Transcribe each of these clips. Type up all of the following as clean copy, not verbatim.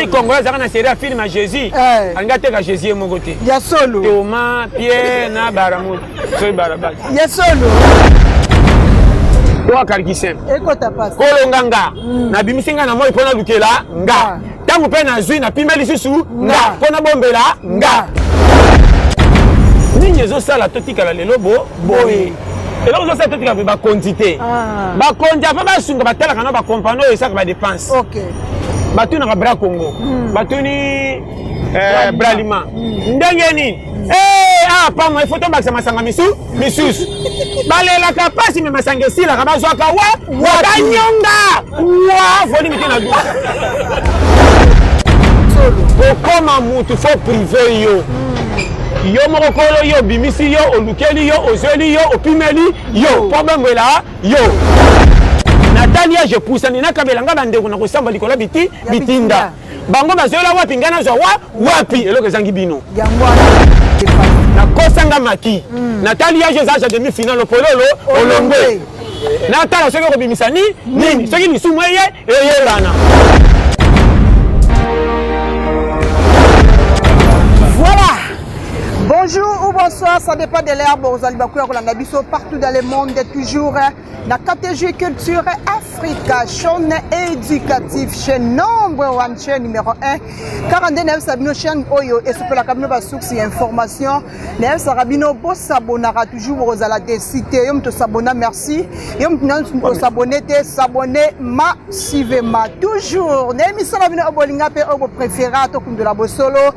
série congolaise a une série à film à Jésus. Angate ka Jésus mon côté. Ya solo. Thomas, Pierre na Baramou. C'est Barabas. Ya solo. Toi Karkisem. Ekota passe. Kolonganga. Na bimisinga na moi pona lukela nga. Tango pe na zui na pimeli susu nga. Pona bombela nga. Nini zo sala totika la lelo boy. Et là, on a dit qu'il va quantité. Va quantité, va sunga va tela kana va compagnie et ça va dépense. OK. Va tu na bra Congo. Va tu ni bralima. Ndengeni. Pas moi, il faut tomber ça masanga misus. Balé la capacité mais masanga si la kaba zoka wa kanyonga. Wa voli miti na du. Solo. Comment mutu faut privé yo. Yo mokolo yo bimisi yo olukeli yo ozeli yo opimeli yo problème là yo Natalia je pousse ni nakabelanga bandeko na kosamba likola bitinda bango bazola wapi ngana zo wapi eloko zangi bino na kosanga maki Natalia je za demi finale pololo olongwe Natala soki ko bimisa nini soki ni sumu ye lana. Voilà. Bonjour ou bonsoir, ça dépend de l'heure. Partout dans le monde, toujours la catégorie culture Africa, chaîne éducative, chaîne nombre one, chaîne numéro 1. 49 Sabino chaîne Oyo et sur la caméra source information. Les Sarabino pour s'abonner toujours aux alades cité. Yom te s'abonner, merci. Yom te s'abonner massivement. Toujours. L'émission Sabino Obolinga pe obo préféré tokum de la Bossolo.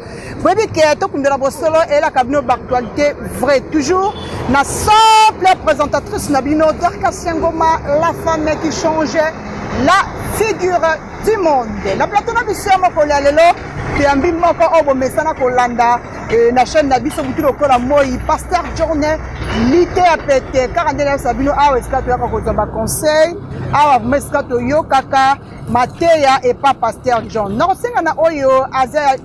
Bébé que tokum de la Bossolo et la cabinet d'actualité vrai toujours. La simple présentatrice Nabino Darkasiangoma, la femme qui changeait la figure du monde. La plateau Nabissi Mokola Lelo, qui a mis Moko Obo Messana Kolanda, la chaîne Nabisso Bouturo Kola Moi, Pasteur Journée, Lité à pété, 49 Sabino, Awa Eskato Yakokozamba Conseil, Awa Meskato Yokaka, Matéa et pas Pasteur John. Non, c'est un Oyo,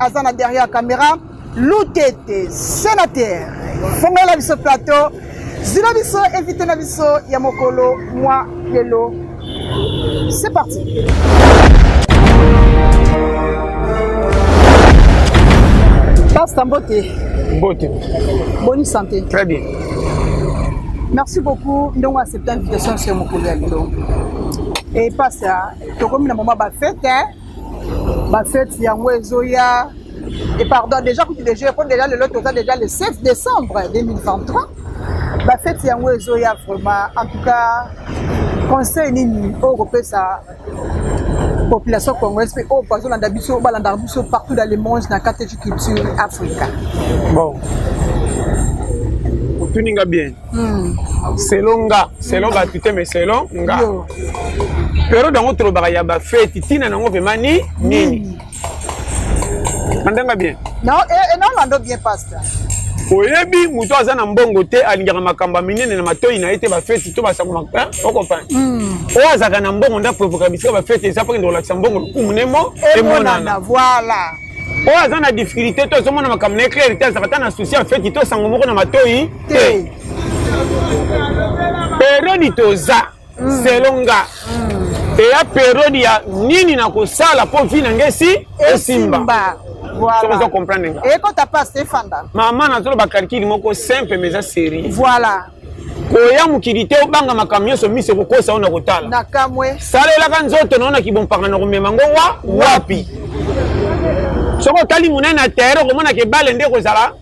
Azana derrière la caméra. Loutete, sénateur, Fonga la biso plateau, Zina biso, invité la biso, Yamokolo, moi, Lelo. C'est parti. Passe ta beauté. Beauté. Bonne santé. Très bien. Merci beaucoup. Nous avons accepté l'invitation sur Yamokolo. Et pas ça, tu as comme un moment de fête, Yamwe Zoya. Et pardon, déjà, déjà le 7 décembre 2023. La fête Yamwe Zoya, vraiment, en tout cas, conseil Nini, européen, sa population congolaise, au poison d'Abisso, Balandarbisso, partout dans le monde, dans la catégorie culture africaine. Bon. Tout n'est pas bien. Selon tu t'aimes, selon nga. Pero dans notre barrière, fête, tina nango vemani nini. Andanga bien. Non, et non, l'ando bien passe. Oyebi muto azana mbongo te alingaka makamba minene na matoi na ete ba fête to ba sakoma pa o comprendre. O azaka na mbongo nda provoquer bisika ba fête ça pour que relaxa mbongo kumunemo et monana. Voilà. O azana difficulté to somona makamba na clair te ça na souci en fait to sango moko na matoi te. Période toza selonga. Et ya période ya nini na kosala po vina ngesi esimba. Voilà. Ça vous comprenez. Et quand tu as passé Fanda. Maman na tolo ba calcul moko simple mais ça série. Voilà. Koya mukilité obanga makamyo so mise ko kosa ona kotala. Nakamwe. Salela ka nzoto naona kibompaka na komema ngo wapi. Soko tali munena terre ko mona ke balle nde ko sala.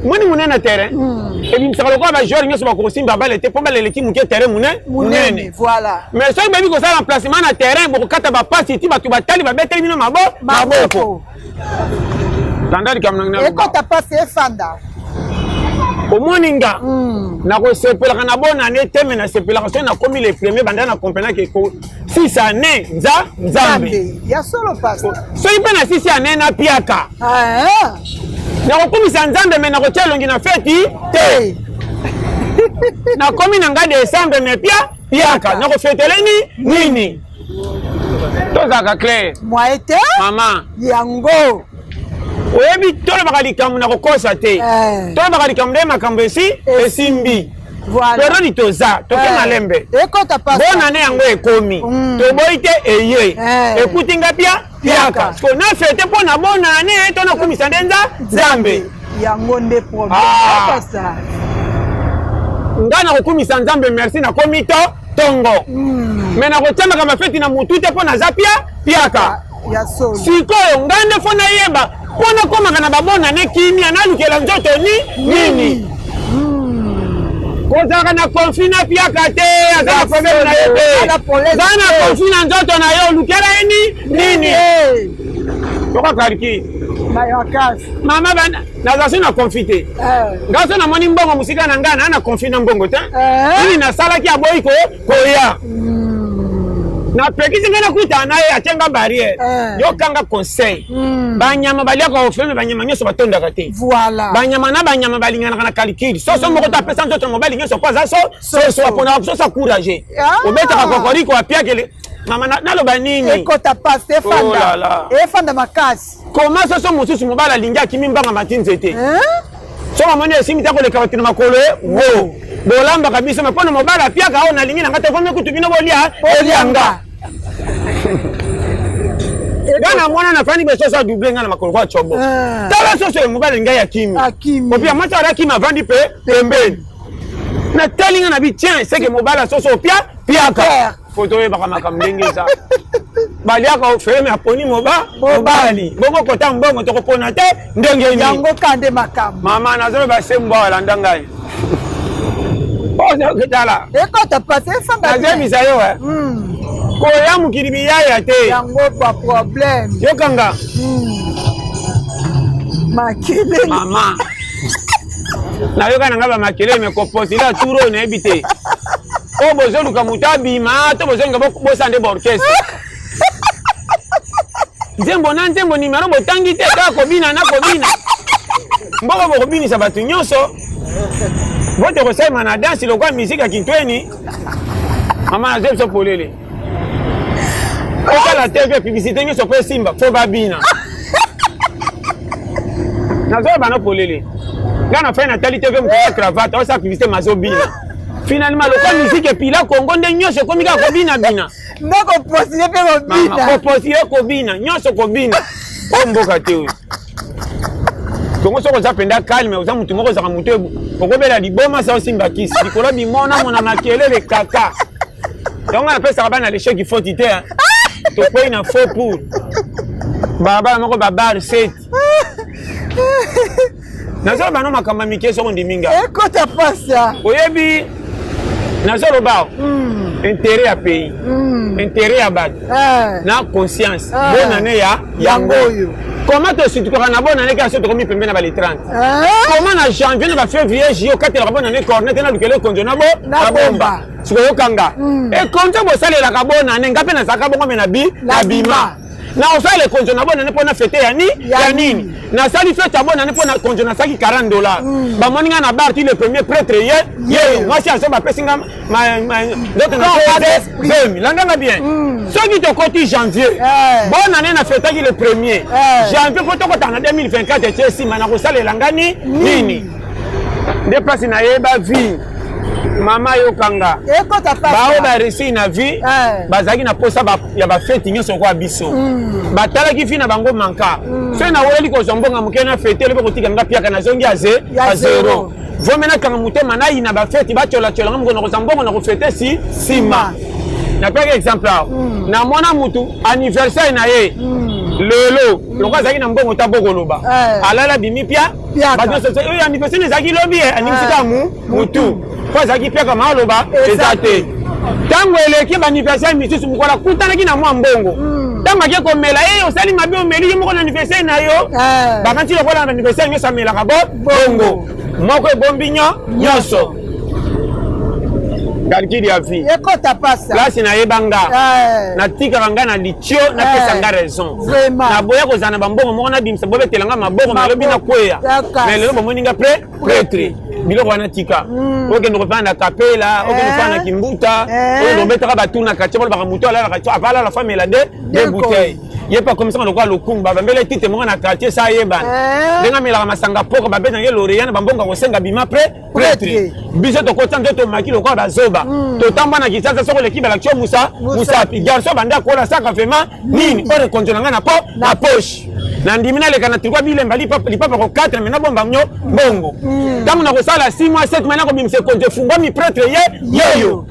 Moni munena terre. Et bien ça ko ba joueur nyoso ba ko simba balle te po balle leki muke terre munene. Voilà. Mais so baby ko sala remplacement na terrain bo kata ba passe ti ba tu ba tali ba beteli bino maboko. Et quand tu as passé Fanda. Au Moninga, na ko sepela kana bonne année teme na sepela ko na komi les premiers banda na compagnie ke ko 6 années nzambe ya solo passe so ipe na 6 années na piaka na ko komi nzambe mais na ko tchelongi na feti te na komi na nga décembre na piaka na ko fetele nini to zaka clair moi été maman yango oyebi tolo bakalikambo na kokosa te tolo bakalikambo nde makambo esimbi pero litoza toke malembe bonane yango ekomi toboyi te eye ekuti nga piaka ko na fete po na bona ane to na kumisa ndenza Nzambe yango nde problème ça ngana kokumisa Nzambe merci na komito tongo mais na kotsama kama fete na mutu te po na zapia piaka ya solo sikoyo ngande fo na yeba pona komaka na babona ne kimia na lukela nzoto nini kozaka na konfi na piaka te azala problème na ye te zana konfi na nzoto na yo lukela ye nini toka kaliki mama bana naza na konfi te ngaso na moni mbongo musika na ngana na konfi na mbongo te nini nasalaki aboyi koya na pekisi ngana kuta na ye atenga barrière yo kanga conseil banyama baliaka ofeme banyama nyoso batondaka te voilà banyama na banyama balingana na calcul soso moko ta pesa nzoto mobali nyoso kwa za so apona so courage obeta kokoriko apiakele mama naloba nini ekota passe efanda makasi comment soso mosusu mobali alingi akimi mbanga matinzete so amoni esimi ta koleka batina makolo wo bolambaka biso mapona mobali apiaka awo nalingi nanga te fome kutu bino olianga Gana mwana na fani beso sa double ngana makolo kwa chobo. Tala soso mobali ngai akimi. Opia mata ara kimi avandi pembeni. Na telinga na bi tiens c'est que mobali soso piaka. Photo e baka makamlenge za. Bali aka ofeme aponi mobali. Bongo kota mbongo to kopona te ndenge ni. Yango kande makam. Mama nazo ba sembo ala ndangai. Oza ketala. Ekota passe fanga. Nazemi sayo koya mukiri biyaya te yango pas problème yokanga makele mama na yoka nanga ba makele me ko posila turo na ebite o bozo luka mutabima to bozo ngabo bosande ba orchestre nzembo ni maro botangi te ka ko bina na ko bina mboko bo bini sa batu nyonso vote ko sai mana dance lo kwa musique akintweni mama na zepso polele Oka la TV publicité nyo sopé simba fo babina. Nazo bana polele. Ngana fa na tali TV mko cravate o sa publicité mazobina. Finalement le quoi musique et puis là Congo nde nyo se komika ko bina. Ndoko postiller pe ko bina. Ko postiller ko bina, nyo so ko bina. O mboka te o. Congo so ko zapenda calme o za mutu moko za mutu okobela liboma sa simba kisi. Likolo bimona mona makele le kaka. Donc on appelle ça bana l'échec il faut titer. To pay na faux pour baba moko babar set nazo bana makamba mike so ndiminga ekota pasa oyebi nazo loba intérêt à pays intérêt à bat na conscience bonne année ya yango comment te situe na bonne année ka so to komi pembe na bali 30 comment na janvier na ba février jio katela bonne année cornet na lukele konjo na bomba siko kanga e konjo bo salela ka bonne année ngape na saka bongo na bima na osale konjo na bonne année pona fete ya nini na sali fete ya bonne année pona konjo na saki $40 ba moninga na bar ti le premier prêtre ye moi si aso ba pesinga d'autres na langanga bien ceux qui te côté janvier bonne année na fete ki le premier janvier poto ko tana 2024 et si mana ko salela ngani nini déplacer na yeba vie mama yokanga ekota pasa bao ba réussi na vie bazaki na posa ya ba fête nyonso kwa biso batala ki fina bango manka so na weli ko zombonga mukena fête lebe kotika nga piaka na zongi ya zero vomena kanga mutema na ina ba fête ba chola ngo na zombonga na ko fête sima na par exemple na mona mutu anniversaire na ye lelo lokwa zaki na mbongo ta bokoloba alala bimi pia ba so anniversaire zaki lobi anniversaire mutu kwa zaki pia kama aloba ezate tango eleki ba anniversaire misusu mukola kutanaki na mwa mbongo tango ake komela osali mabe omeli moko na anniversaire na yo bakanti lokola na anniversaire nyoso amelaka bongo moko ebombi nyonso calcul ya vie ekota pasa place na yebanga na tika nga na litio na pesa nga raison na boya ko zana bambongo moko na bimsa bobe telanga mabongo na lobi na kweya mais lelo bomoni nga prêtre biloko wana tika oke ndo fana kapela oke ndo fana kimbuta oke ndo betaka batuna katia bolo baka muto ala katia avala la femme la de bouteille ye pas comme ça on le quoi le kumba bambele tite mo na quartier ça yeba ndenga mela masanga poko ba beta ngelo riana bambonga ko senga bima prêtre biso to kota ndoto maki le quoi bazoba to tamba na kisasa soko l'équipe la action Moussa pi garçon banda ko la saka fema nini ore konjonanga na poche na ndimina le kana tukwa bilemba li papa ko 4 mais na bomba nyo bongo tangu na ko sala 6 mois 7 mois na ko bimse konte fungwa mi prêtre yeyo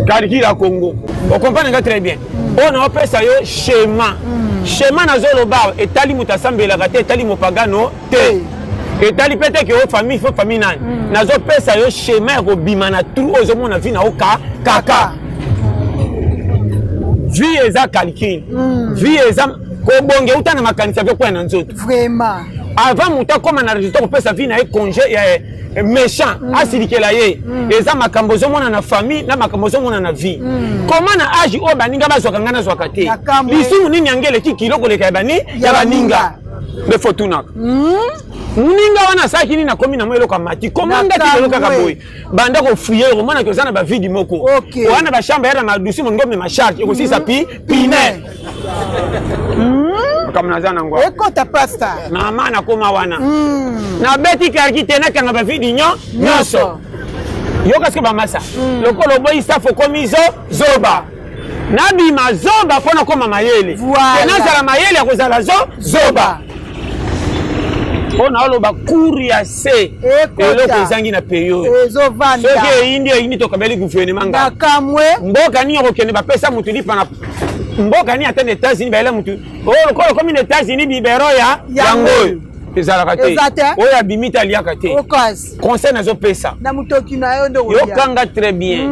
Karikira Congo. On comprend très bien. On a appelé ça schéma. Schéma na zolo bar et tali mutasambe la gate tali mopagano te. Et tali peut-être que famille faut famille nan. Na zo appelé ça schéma ko bimana trou ozo mona vi na oka kaka. Vie eza calcul. Vie eza ko bonge utana makanisa pe kwa na nzoto. Vraiment. Avant muta comme na résultat ko pesa vi na congé méchant asilikela ye eza makambo zomona na famille na makambo zomona na vie comment na âge o baninga bazwaka ngana zwaka te lisumu nini angele kikilo koleka bani ya baninga de fortuna muninga wana saki nini na komi na mwelo ka mati komanda kilo kaka boy banda ko fuyer ko mona ko zana ba vie di moko wana ba chamba ya madusi mo ngome ma charge ko sisa pine comme nazana ngwa eko ta pasta na mana koma wana na beti karki tena kanga ba vidi nyoso yo kaske ba masa lokolo boy safo komizo zoba nabi mazoba pona koma mayele tena sala mayele akozala zoba ona oloba kuri ya se eloko ezangi na periode ezovanda soki indi to kabeli gouvernement nga kamwe mboka ni okende ba pesa mutu lipa na mboka ni atende États-Unis ba ela mutu lokolo comme les États-Unis bibero ya yango ezalaka te oyo abimita aliaka te conseil nazo pesa na mutoki na yo ndo yo kanga très bien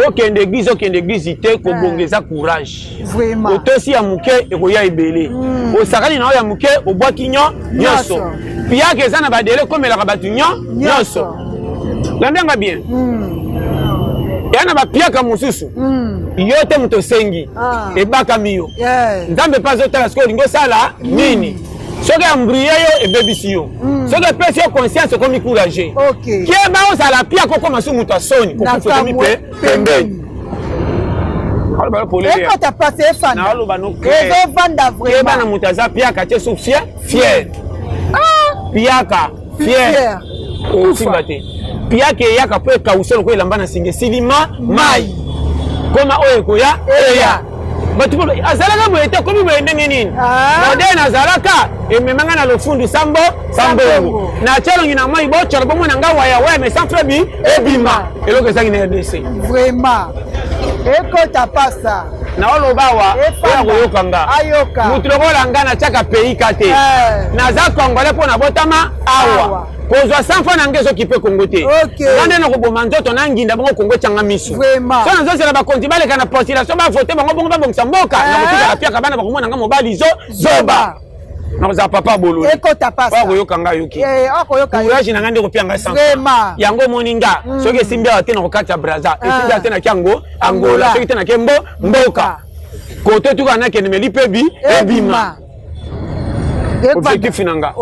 okende église te kobongeza courage vraiment otosi ya muke ekoya ebele osakali na oyo ya muke obwaki nyonso piaka eza na badele komelaka bato nyonso landanga bien ya na bapiaka mosusu yo te moto osengi ebakami yo nzambe mpe azotala soki olingi osala nini soki ambrie yo ebebisi yo soki epesi yo conscience okomi courage kieba ozala piaka okoma su moto asoni kokufa okomi pembeni keba na moto aza piaka te so fier piaka fier osimba te piaka eyaka mpo ekausa loko elamba na singa esilima mai koma oyo ekoya eya bato azalaka boye te komi boye ndenge nini modele azalaka ememanga na lofundu sambongo na tialongi na moi bocola bomona nga waya mais sans frais ebima eloko ezangi na RDC vraiment ekota pasa na oloba awa oya koyoka nga mutu lokola nga natiaka pays ka te naza congolais mpo na botama awa kozwa 100 fois nange ezokipe kongo te nga nde na koboma nzoto na nginda bango kongo etyanga miso so nazozela bakonzi baleka na postulation bavote bango bongo babongisa mboka nakotikala piaka bana bakomona nga mobali zoba nakozala papa bololi oya koyoka nga yoki courage na nga nde kopianga 100 yango omoni nga soki esimbi awa te na kokati ya braza esimbi awa te naki angola soki te naki mboka kote tuka nakende meli mpe ebima objectif nanga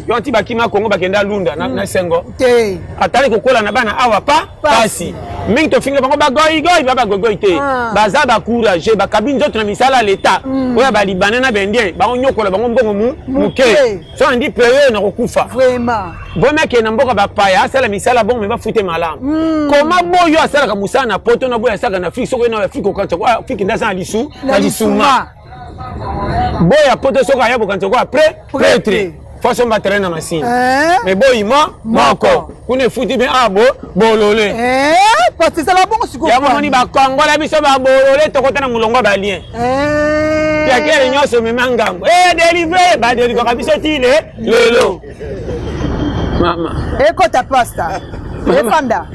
yo anti bakima Congo bakenda lunda na sengo atali kokola na bana awa pasi mingi tofinga bango bagoyigoyi bagoyigoyi te baza bacourage bakabi nzoto na misala leta oyo balibane na bendien bango nyokola bango mbongo muke so andi peyo na kokufa bomeke na mboka bapaya asala misala bongo me bafute malamu koma boyo asalaka musala na poto na boyo asalaka na Afrique soko na Afrique okanta Afrique ndaza na lisuma boya poto soko aya bokanza ko après prêtre façon matériel na machine mais boyi moko kuna futi be abo bolole parce que ça la bongo siko ya moni ba Kongo la biso ba bolole to kota na mulongo ba lien ya kele nyoso me mangambo délivrer ba délivrer ka biso tile lelo mama ekota pasta efanda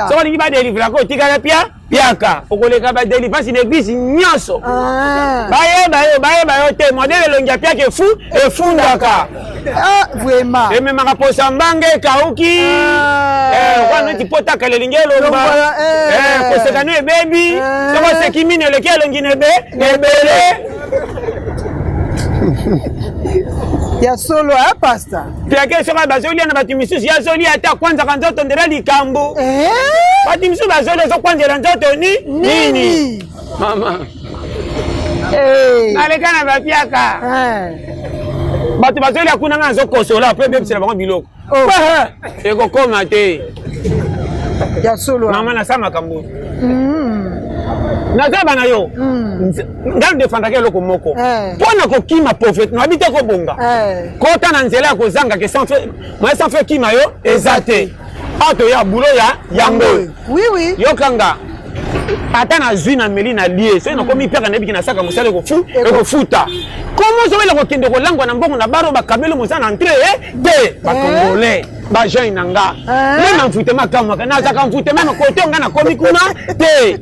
so lingi ba délivrer ko tikala piaka okoleka ba délivrer parce l'église nyoso baye te modèle longia piaka efundaka vraiment ememaka posa mbange kauki wana tipotaka lelingi elomba koseka no ebebi soko sekimini eleki elongi nebele ya solo pasta piaka soka bazolia na bato misusu ya zoli ata kwanzaka nzoto ndela likambo bato misusu bazoli ezokwanzela nzoto nini mama naleka na bapiaka bato bazoli akuna nga azokosola apres bebisela bango biloko ekokoma te mama nasa makambo nazaba na yo ngai defendaka eloko moko mpona kokima prophète nabi te kobonga kota na nzela ya kozanga ke moye sans fe kima yo eza te ato ya bulo ya yango yokanga ata nazwi na meli na lie soki nakomi peka nayebiki nasaka mosala ekofuta komo ozobela kokende kolangwa na mbongo na baro bakabeli mosala na entre te bakongolais bajeune na nga me na mfutema kamwaka nazaka mfutema na kote nga nakomi kuna te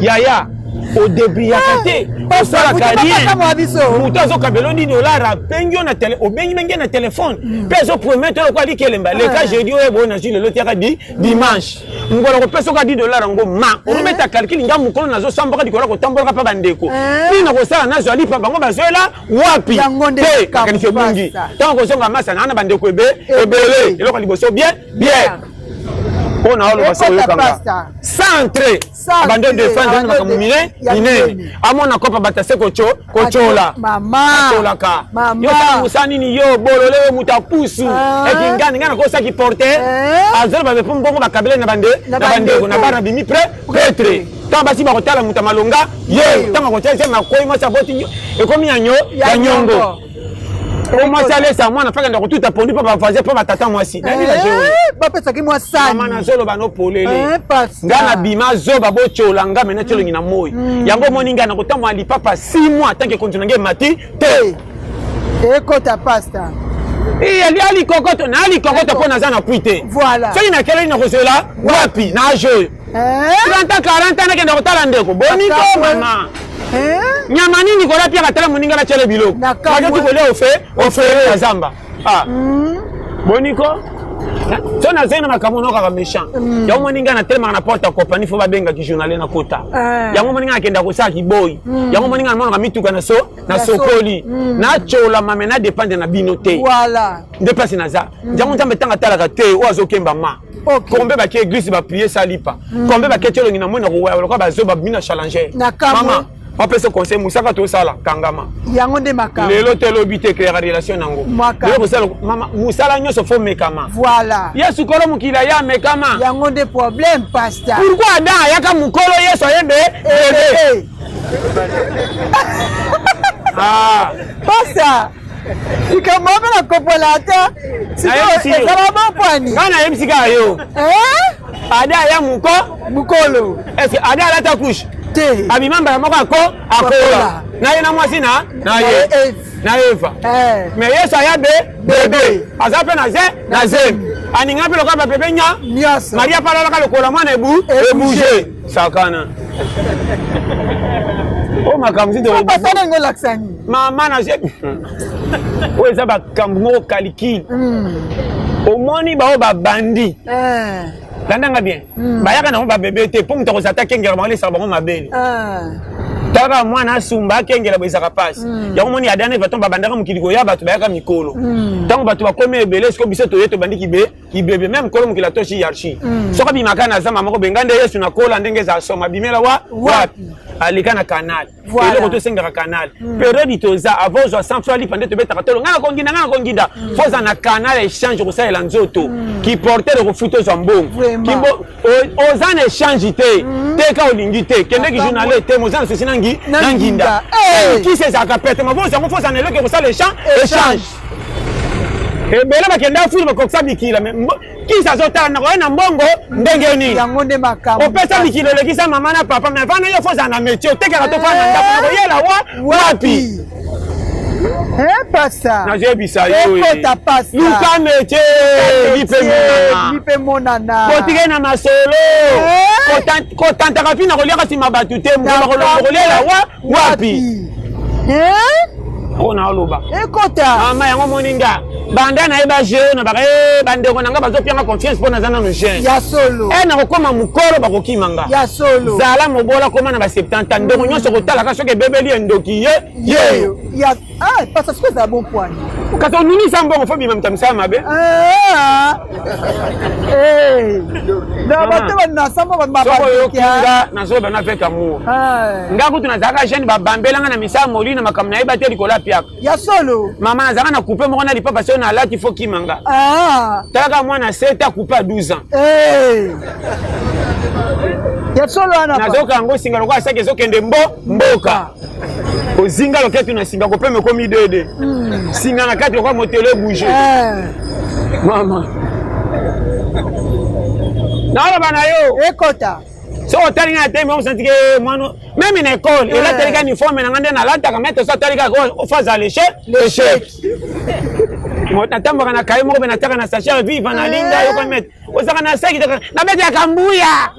yaya odebiyaka te osalaka rien moto azokabela nini olara abengi obengi mengi na telefone mpe azopromettre lokwa aliki elemba leka jeudi oyo boyo nazwi lelo tiaka dimanche ngolo kopesa oka $10 yango ma orobeta calcule nga mokolo nazosambaka dikola kotambolaka mpa bandeko ntina kosala nazwa alipa bango bazoyela wapi te makanisi ebungi ntango kozonga masa naa na bandeko ebele eloko liboso bien mpona oloba sa oyokanga centre bando defendre makambo minene amona kopa batase kocola acolaka yosala mosala nini yo bolole yo moto apusu ekingani ngai nakosaki porter azala babe mpo mbongo bakabele na bandeko na bana bimi pretre ntango basi bakotala moto malonga ye ntango akotala se makoyi mwasi aboti ekomi ya nyongo mwasi alesa mwana faka ndako tuta pondu mpo bavaze mpo batata mwasi bapesaki mwasani mama nazoloba nopolele nga na bima zoba bocola nga mena colongi na moi yango moni nga na kotamwa lipapa 6 mois tanke konti nange mati te ekota pasta ali kokoto na ali kokoto mpo naza na pui te soki nakeleli na kozola wapi na age oyo 30-40 nakenda kotala ndeko boniko mama nyama nini kola pia batala moninga bacele biloko baketi kolia ofere ya zamba boniko so nazali na makambo nokaka méchant yango moninga natelemaka na porte ya compagnie fo babengaki journalier na kota yango moninga nakenda kosala kiboyi yango moninga namonaka mituka na sokoli nacola mame na dépendre na bino te nde place naza yango nzambe ntango atalaka te oyo azokemba ma kombe bake église baprie salipa kombe bake tiolongi na moi na koweya baloka bazoba bina challenger mama apesa conseil musaka tosala kangama yango nde makama lelo te lobi te créer relation nango lelo kosala mama musala nyonso fo mekama yesu kolo mokili ya mekama yango nde problème pasteur pourquoi ada ayaka mokolo yesu ayebe pasteur likambo ape na kopola ata ezala bopwani ngai nayebisika yo ada aya mokolo eske ada alata couche abimambala moko akola naye na mwasi na eva mais yesu aya bebe aza mpe na zemi aninga mpe lokola bapebe maria mpe alalaka lokola mwana ebouge sakana o makambo sitolakisani mama na oyo eza bakambo moko calcule omoni bao babandi landanga bien bayaka nango babebe te mpo moto akozata kengela bango lesaka bango mabele taka mwana asumba akengela boyesaka pasi yango moni adana baton babandaka mokili koya bato bayaka mikolo ntango bato bakomi ebele siko biso toye tobandi kibebe meme kolo mokili atoshi hiérarchie soki abimaka na zamba moko benga nde yesu nakola ndenge eza asoma bimela wapi aleka na canal eloko tosengaka canal periode toza avant ozwa 100 fois lipa nde tobetaka tolo nga nakonginda foza na canal échange kosalela nzoto kiportere kofuta ozwa mbongo oza na échange te teka olingi te kendeki journale te moza na susi na nginda kisi ezalaka pete mavozango foza na eloko kosala échange ebele bakenda fuli bakokisa bikila kisi azotala na koye na mbongo ndenge nini opesa mikili elekisa mama na papa me vana yo fozala na métier otekaka tofana na ndako na koyela wapi nazebisa yo luka métier lipe monana kotikei na masolo kotantaka mpi na koliaka nsima bato te kolela wapi mpona oloba mama yango moninga banda nayeba jeo na baka bandeko nanga bazopianga confiance mpo naza nano jeune nakokoma mokolo bakokimanga zala mobola koma na ba 70 ndeko nyonso kotalaka soki ebebeli endoki ye pasa siko ezala bon poani Kasi onuni sambo on fobi mamta msama mabe. Na bato na sambo ba mababa. Kinga na so bana feka mu. Ngaku tunazaka jeune ba bambelanga na misama molina makamna yeba te likola piaka. Ya solo. Mama nazaka na couper mo na lipa parce on a là il faut kimanga. Taka mwana 7 a couper à 12 ans. Ya solo ana. Nazoka ngo singa lokwa sake zokende mboka. Ozinga loketu na singa ko peme komi dede. Singa na kati kwa motele bouger. Mama. Na bana yo ekota. So tali na teme on senti que moi même en école et là tali ka uniforme na ngande na lata ka mettre ça tali ka ko phase à l'échec. Moi natamba kana kai mo be nataka na sachet vive na linda yo ko mettre. Osaka na saki na bete ya kambuya.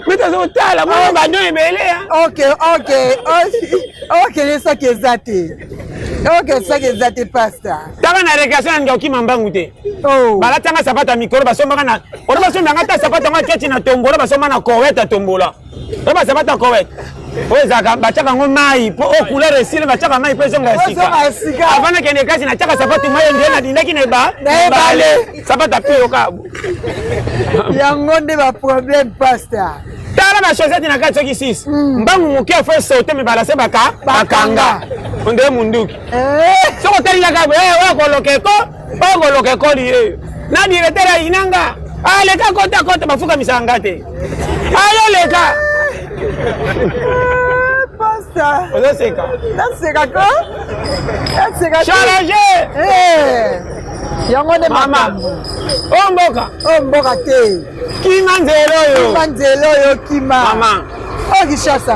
Meta zo tala mo ba no ebele. OK, c'est ça qui est zate. OK, ça qui est zate pasta. Tanga na récréation ndio kimambangu te. Bala tanga sapata mikoro basomba kana. Ona basomba ngata sapata ngata keti na tombola basomba na koweta tombola. Ba sapata koweta. Ozaka bachaka ngo mai po couleur esile bachaka mai pe zonga sika. Avana kende kasi na chaka sapatu mai ndio na dindaki na ba. Bale sapata pio kabu. Yango nde ba problème pasta. Tala ba chaussette na kati soki 6. Mbangu mukia fa sauter me balase bakanga. Onde munduki. Soko tali la kabu wa koloke ko lié. Na directeur inanga. Leka kota bafuka misanga te. Ayo leka. Pasta. Ozaseka. Naseka ko? Naseka. Challenge. Yango ne mama. Omboka te. Kima nzelo yo. Mama. Kishasa.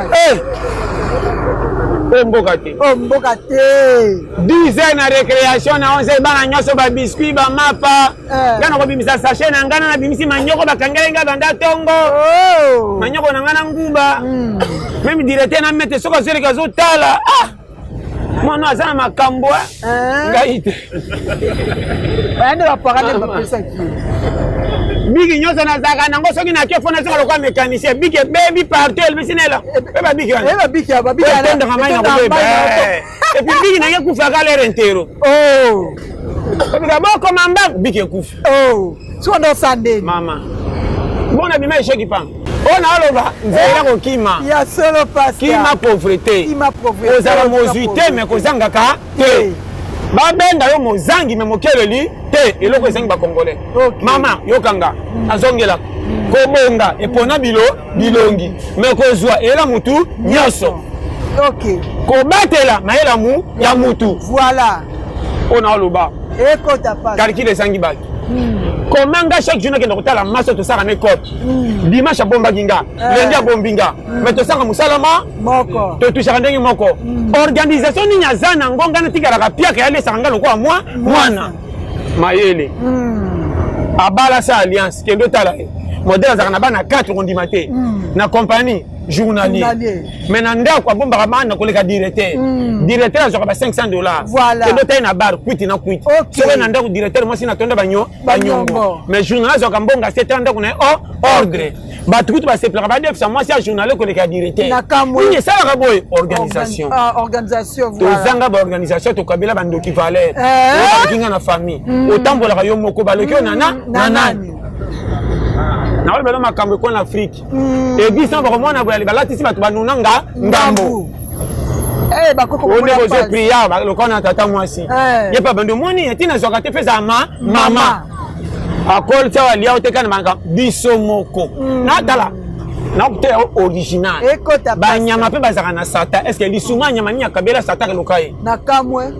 Omboka te. 10 ans na récréation na 11 bana nyoso ba biscuit ba mapa. Ngana ko bimisa sachet na ngana na bimisi manyoko bakangelenga banda tongo. Manyoko na ngana nguba. Même directeur na mette soko zeli ka zo tala. Mwana azana makambo ngaite. Ande ba parade ba pesa ki. Bigi nyosa na zaka nango soki na kefo na zaka lokwa mécanicien bigi baby partout el bisinela. Eba bigi wana. Eba bigi aba bigi ana. Tonda kama ina ko bebe. Et puis bigi na yekufa ka l'air entero. Bigi ba ko mamba bigi kufa. So ndo sande. Mama. Bona bima esheki pa. On a aloba nzela ko kima. Ya solo passe. Kima pauvreté. Ozala mozuité mais kozanga ka te. Ba benda yo mozangi mais mokeleli te eloko esengi ba congolais. Mama yokanga azongela kobonga epona bilongi mais kozwa ela mutu nyoso. OK. Kobatela na ela mu ya mutu. Voilà. On a aloba. Ekota pas. Calcul esengi ba. Comment chaque jour que tu as la masse de ça à cop dimanche à bombaginga lundi à bombinga mais tu sanga musalama moko tu touches rendez moko organisation ni nyazana ngonga na tigara ka pia ka yale sanga lokwa mwana mayele abala sa alliance kendo tala modèle za na bana 4 ondimate na compagnie journalier mais nanda kwa bomba bana koleka directeur directeur azoka ba $500 kendo tay na bar quit na quit so nanda ko directeur moi sina tonda banyongo mais journal azoka mbonga 7 ko na ordre ba tout ba se plera ba def ça moi c'est journal koleka directeur ni ça la boy organisation voilà to zanga ba organisation to kabila bandoki valeur to kinga na famille otambola ka yo moko ba lekyo nani na wale belo makambo ko na Afrique et bi sans vraiment na boya balati si batu banunanga ngambo bakoko ko na poser prière ba le kona tata mwasi ye pa bando moni etina zoka te feza mama akol tsa walia oteka na manga biso moko na tala na te original ba nyama pe bazaka na sata est-ce que lisuma nyama ni akabela sata ke lokai na kamwe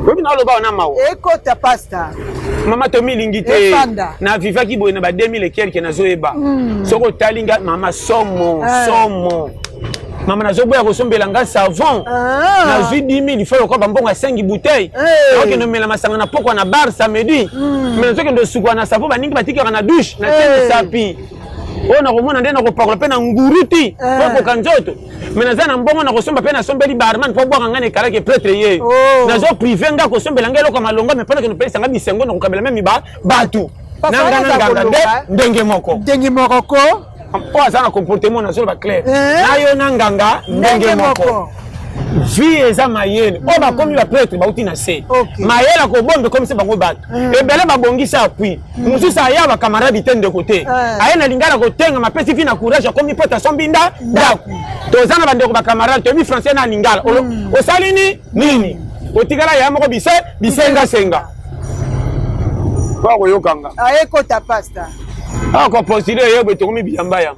Obi na loba na mawo. Ekota pasta. Mama to milingi te. Na viva ki boye na ba 2000 kelke na zoeba. Soko talinga mama somo. Mama na zoboya ko sombela nga savon. Na zui 10 000 il faut ko bambonga 5 bouteilles. OK no mela masanga na poko na bar samedi. Mais nzoke ndo sukwa na savon baningi batika na douche na tene sapi. Ona komona ndena ko pakola pe na nguruti. Poko kanzoto. Mais nazana mbongo na kosomba pe na sombeli barman po bwaka ngane kala ke prêtre ye nazo privé nga kosombela ngelo kwa malonga me pona ke no pesa nga bisengo na kokabela memi batu nanga ndenge moko ko po azana comportement na zo ba clair na yo na nganga ndenge moko vie eza mayele oyo bakomi baprêtre bauti na se mayele akobombe komisa bango bato ebele babongisa appui mosusu aya bakamaradi te ndeko te aye na lingala kotenga mapesi vi na courage akomi pota sombinda ndako toza na bandeko bakamaradi toyebi français na lingala osali nini otikala ya moko bisengasenga koyokanga ayekota pasta akopostile yebwe tokomi biyamba ya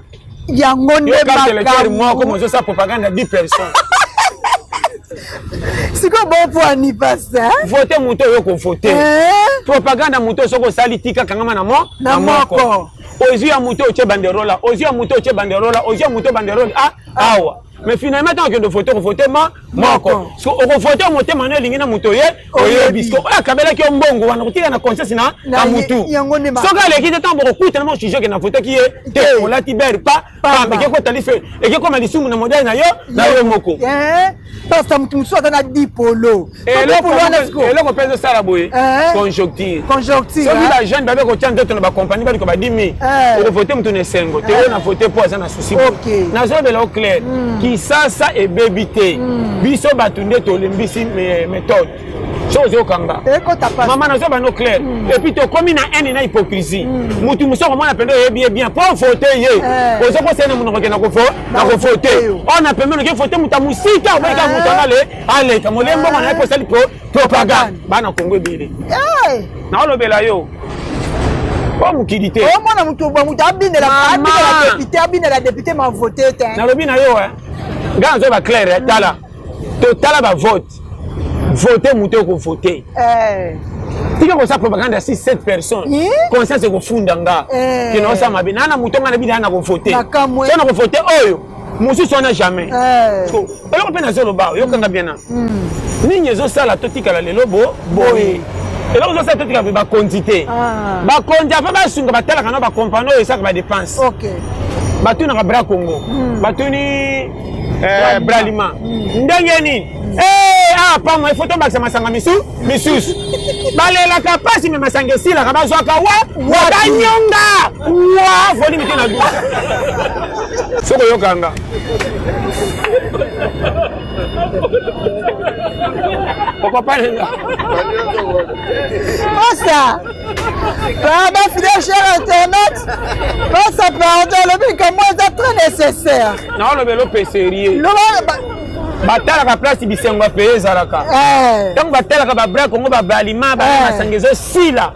yango nde makambo moko mozosa propagande ya 10 personnes siko bon poani pasta vote moto oyo kovote propagande moto soko osali tika kangama na moko ozwi ya moto otie banderola ozwi ya moto otie banderola ozwi ya moto banderola awa mais finalement tant que de voter kovote moko okovote motema no elingi na moto oyebi siko oyo akabelaki yo mbongo wana kotika na conscience na mutu soki aleki te ntango bokutana mo sujet ke na voteki ye te olati bere pambe ekekotali fe ekekoma lisumu na modele na yo moko pasta mutu mosusu aza na dipolo eloko mpe ezosala boye conjoncture soki bajeune babe kotia nzoto na bacompagnie baliko ba 10 000 okovote mutu na esengo te oyo na vote mpo aza na susi nazolobela o clair kisasa ebebi te biso bato nde tolembisi méthode chose okanga mama nazo bano clair epuis tokomi na haine na hypocrisie mutu mosusu akomona pende oyebi ye bien mpo vote ye ozo kosena monoko ke na kovote oyo na pembeni oke vote mutu amusika oboyika mutu aleka molembo ngo na ye mpo osali propagande bana kongo ebele naolobela yo po mokili te omona mutu abinela député ma vote te nalobi na yo nga nazo baclaire tala totala bavote voter mutu okovote tika kosa propagande ya 6-7 personnes conscience ekofunda nga kena osala mabe nana mutu nga na bina na kovote so na kovote oyo mosusu wana jamais eloko mpe nazoloba oyokanga bien na nini ezosala totikala lelo boye eloko ezosala totikala boye bakonzi te bakonzi afa basunga batalaka no bacompagnie oyo esaka badepense batunaka bra congo batuni bralima ndenge nini pamo ifo tobakisa masanga misusu balelaka pasi me masanga esilaka bazwaka wakanyonga volimi te na duka soko oyokanga okopalenga Passa pardon fidèle cher internet passa pardon lobi ka moi c'est très nécessaire naolobelo pe sérieux batalaka place bisengo ape ezalaka ntango batalaka babra kongo babalima bamasanga ezosila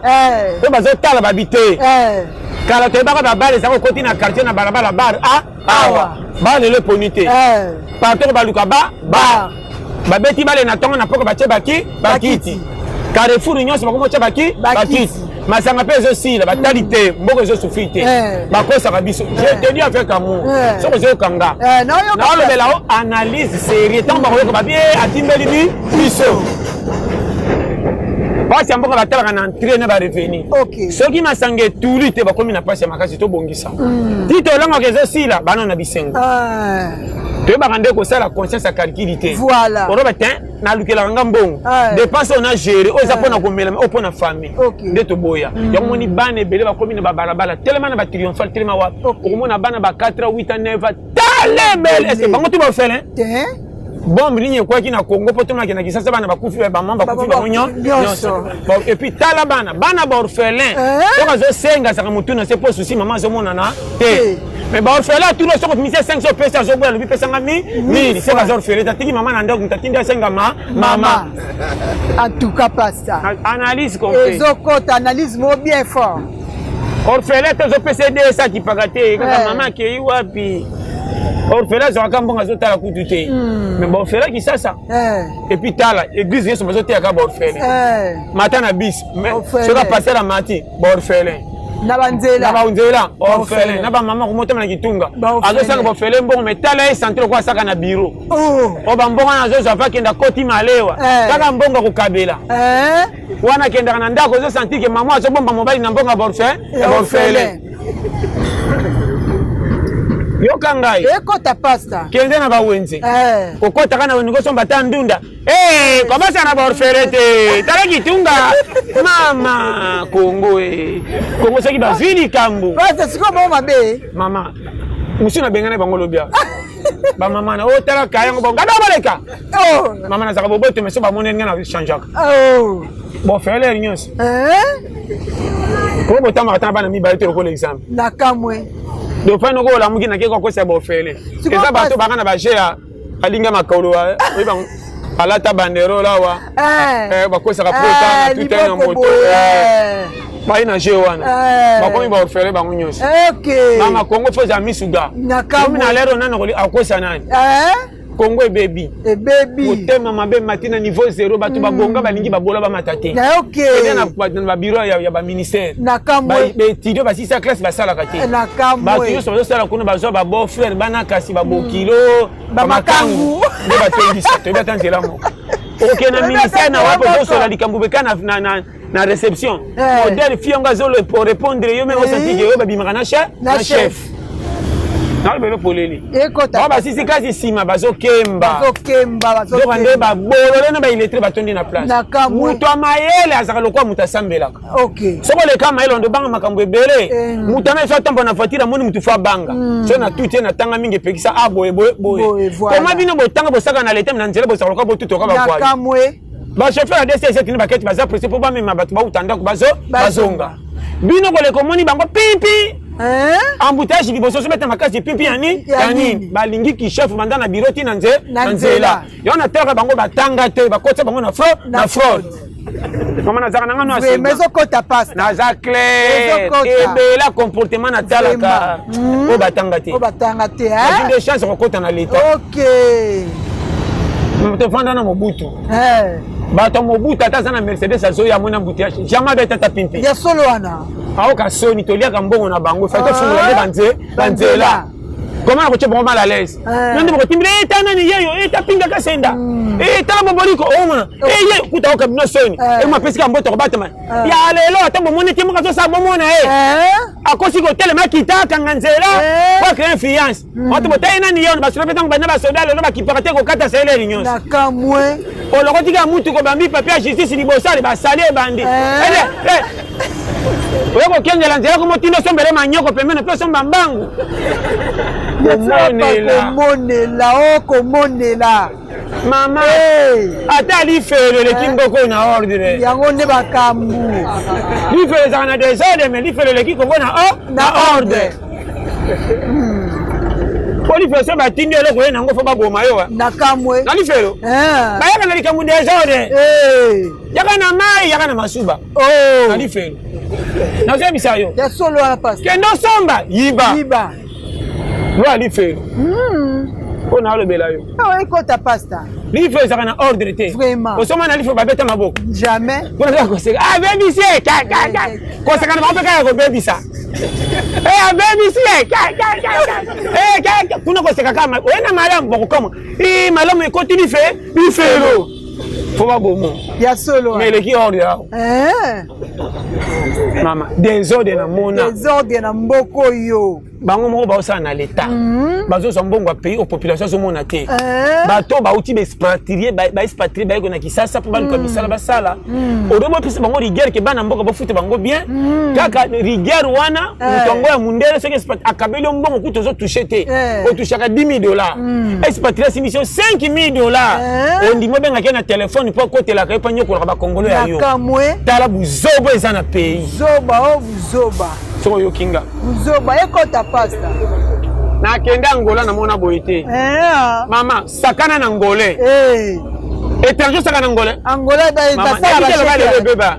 mpe bazotala babi te kala toyebaka babale ezaka okoti na quartier na balabala bar awa balelo eponi te partoko baluka bar babeti bale na ntongo na poko batie bakiti carrefour nyonso bakomi otya bakiti masanga mpe ezosila batali te mboko ezosufri te bakosaka biso je te dis avec amour soko ezokanga naolobela o analyse série ntango bakoyoka babi atimbeli biso pasi ya mboka batalaka na entrée na bareveni soki masanga etuli te bakomi na pasi ya makasi tobongisa ti tolongaka ezosila bana na bisengo toyebaka nde kosala conscience ya calculi te oloba te nalukelaka nga mbongo dépense oyo na géré oyo eza mpona komela oyo mpona famille nde toboya yango moni bana ebele bakomi na babalabala telema na batriomphale telema wapi okomona bana ba 4 8 9 talemele est-ce que bango ti baofele bombe nini ekwaki na Congo mpo tomonaki na Kisasa bana bakufi bamama bakufi bango nyonso et puis tala bana baorphelin soki azosenga saka motuna se mpo susi mama azomonana te mais baorphelin atuli soko misi 500 pesa azoboya alobi pesanga 1000 soki azaorphelin tatiki mama na ndako tatindi asenga mama en tout cas pas ça analyse complet ezokota analyse mo bien fort orphelin tozopesa ede esakipaka te kaka mama akei wapi orphelin azalaka mbongo azotala kutu te mais baorphelin Kisasa et puis tala église nyonso bazoteyaka baorphelin mata na bis soki apase la mati baorphelin na banzela orphelin na bamama komotama na kitunga azosaka baorphelin mbongo mais tala ye santre lokola asaka na biro o bambongo wana azozwa mpe akenda koti malewa kaka mbongo akokabela wana akendaka na ndako ozosantike mama azobomba mobali na mbongo ya baorphelin yoka ngai ekota pasta kende na bawenze okotaka na wengo somba ta ndunda komasa na baorfele te tala kitunga mama Kongo Kongo soki bavili kambu pasta siko bo mabe mama musu na bengana bango lobia Ba maman na otala kaya ngo ngada baleka. Oh, maman na zaka boboto mais so ba monene na changeaka. Oh. Bon faire les nyos. Ko bota marata bana mi ba te ko l'exemple. Na kamwe. Do fa no ko la muki na ke ko se bo fele. Eza bato bakana ba share alinga makolo wa. Oui ba alata bandero la wa. Ba ko se rapporta na tout un moto. Ba ina je wana. Ba ko mi ba fele ba nyos. OK. Mama Kongo fo za misuga. Na kamwe. Na lero na ko akosa nani. Congo baby. E baby. Otema mabe matina niveau 0 bato babonga balingi babola ba matate. Na OK. Na bureau ya ba ministère. Na kamwe. Ba étudiant ba 6e classe ba sala kate. Na kamwe. Ba tuyo so sala kuna ba zo ba beau frère bana kasi ba bokilo ba makangu. Ne ba tondisa to ba tanzela mo. OK na ministère na wapo so la likambu bekana na réception. Modèle fionga zo le pour répondre yo même au senti que yo ba bimaka na chef. Na belo poleli. Ekota. Ba sisi kasi sima bazo kemba. Bazo kemba, bazo kemba. Donc ba bolole na ba illettré batondi na place. Na kamwe. Muto amayele azaka lokwa muta sambelaka. OK. Soko le kama elo ndo banga makambo ebele. Muta na so tambo na fatira moni mutu fa banga. So na tuti na tanga mingi pekisa boye. Koma bino botanga bosaka na leta na nzela bosaka lokwa botuto ka ba kwa. Na kamwe. Ba chauffeur a DCS tini baketi baza pressé pour ba mema batu ba utanda ko bazonga. Bino ko le komoni bango pipi. Embouteillage liboso so beta makasi pipi yani balingi ki chef manda na bureau ti na nzela yo na terre bango batanga te bakotsa bango na fraude comment na zaka nanga no asi mais okota passe na za clair et bela comportement na talaka o batanga te hein des chances okota na l'état OK te fanda na mobutu bato mobutu ata za na Mercedes azo ya mona embouteillage jamais beta ta pimpi ya solo wana aoka soni toliaka mbongo na bango fate fungola nde banzela comment ko tshebo mal à l'aise nende ko timbire etana ni yeyo etapinga kasenda etala boboliko omona ye kuta oka bino soni ma pesika mboto ko batama ya lelo atambo moni timo ka so bomona akosi ko telema kitaka nganzela kwa créer fiance oto botayina ni yeyo basolo petang bana basoda lelo bakiparte ko kata sele rinyos na kamwe olokotika mutu ko bambi papier justice libosale basali bandi Oyoko kengela nzela ko motindo sombele manyoko pembeni pe somba mbangu. Komonela. Mama. Ata li fere le kingoko na ordre. Yango ne bakambu. Li fere za na desordre mais li fere le kingoko na ordre. Poli fere so batindi ele ko na ngofo bagoma yo. Na kamwe. Na li fere. Ba yaka na likamu desordre. Yaka na mai yaka na masuba. Na li fere. Na zemi sayo. Ya solo ala passe. Kendo somba yiba. Lo ali fe. On a le belayo. Ah ko ta pasta. Li fe ça na ordre te. Vraiment. O soma na li fe ba beta maboko. Jamais. Ko na ko se. Ah baby si ka. Ko se kana ba ka ko baby sa. Baby si ka. Kuna ko se ka kama. O na malam boko kama. Malam ko ti li fe lo. Faut pas bon mot. Ya solo. Mais le qui ordre. Mama, désordre na mona. Désordre na mboko yo. Bango moko ba osa na l'état. Bazo so mbongo pays aux populations so mona te. Bato ba uti expatrier ba expatrier ba na kisasa pour ba komisala ba sala. Odomo pisi bango rigueur ke bana mboka ba futa bango bien. Kaka rigueur wana mutongo ya mundele so expatrier akabeli mbongo kuto zo toucher te. O touchaka $10,000. Expatrier si mission $5,000. On dit mo benga ke na téléphone pour côté la kaipa nyoko la ba kongolo ya yo. Tala buzobo eza na pays. Buzoba. Soko yo kinga. Buzoba ekota pasta. Na kenda Angola na mona boité. Mama, sakana na ngolé. Étranger sakana ngolé. Angola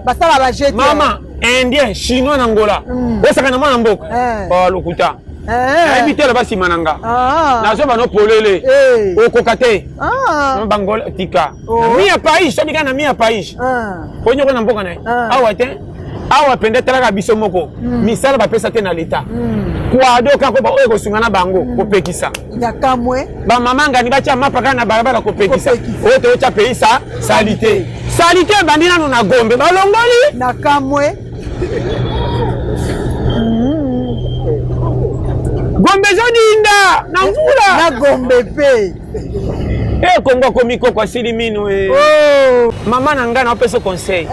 basala ba jeter. Mama, indien, chinois na Angola. O sakana mona mboko. Ba lokuta. Habité là bas simananga. Na zo ba no polele. O kokate. Bangola tika. Mi a pays, so bikana mi a pays. Ko nyoko na mboka na. Awa te. Awa pende talaka biso moko misala ba pesa te na leta kwa doka ko ba oyo ko sungana bango ko pekisa ya kamwe ba mama ngani ba cha mapaka na barabara ko pekisa o to cha peisa salite bandina no na gombe ba longoli na kamwe gombe zodinda na mvula na gombe pe Kongo komiko kwa sili mino mama na ngana opesa conseil